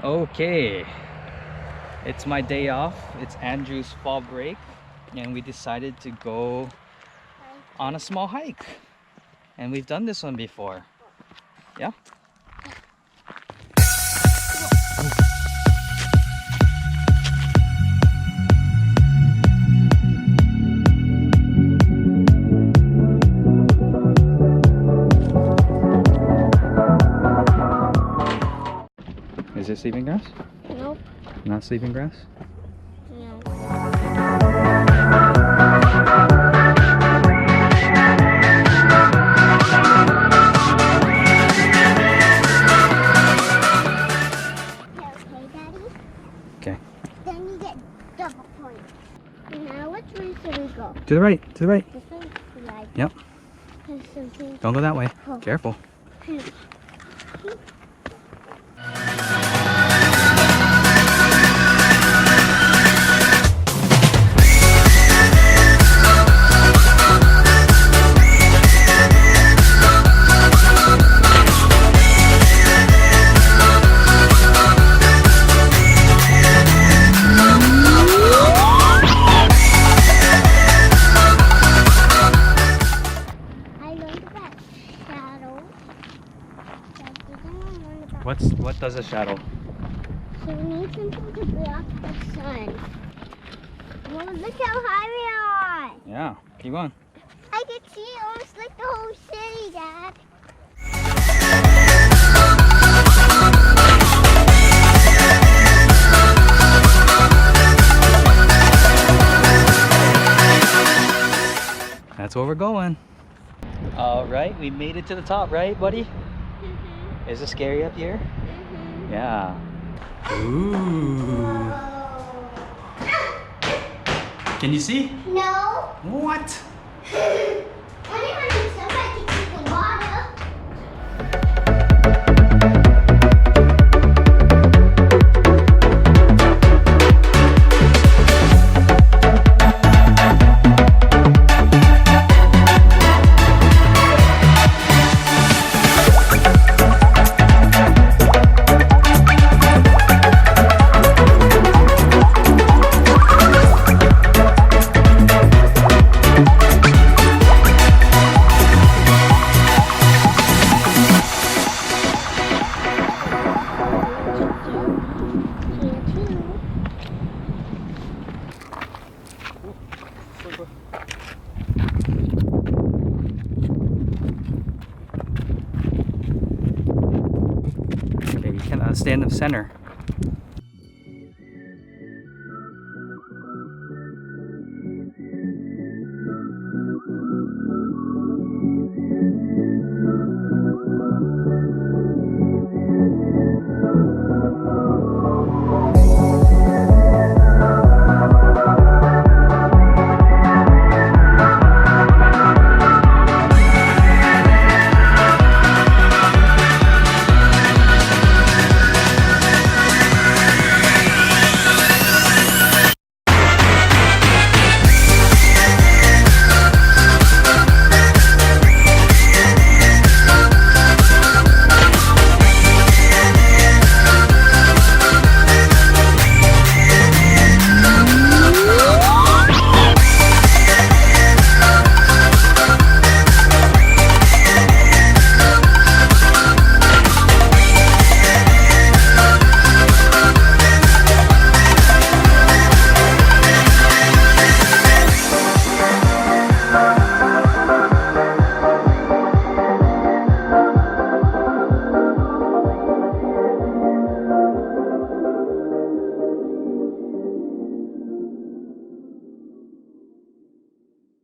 Okay, it's my day off. It's Andrew's fall break, and we decided to go on a small hike. And we've done this one before. Yeah? Is it sleeping grass? Nope. Not sleeping grass? No. Okay, Daddy? Okay. Then you get double points. Now which way should we go? To the right, to the right. This way? Right. Yep. There's something. Don't go that way. Oh. Careful. What does a shadow? So we need something to block the sun. Well, look how high we are. Yeah, keep going. I can see almost like the whole city, Dad. That's where we're going. All right, we made it to the top, right, buddy? Mm-hmm. Is it scary up here? Mm-hmm. Yeah. Ooh. Can you see? No. What? Only when somebody can see the water. Okay, you cannot stand in the center.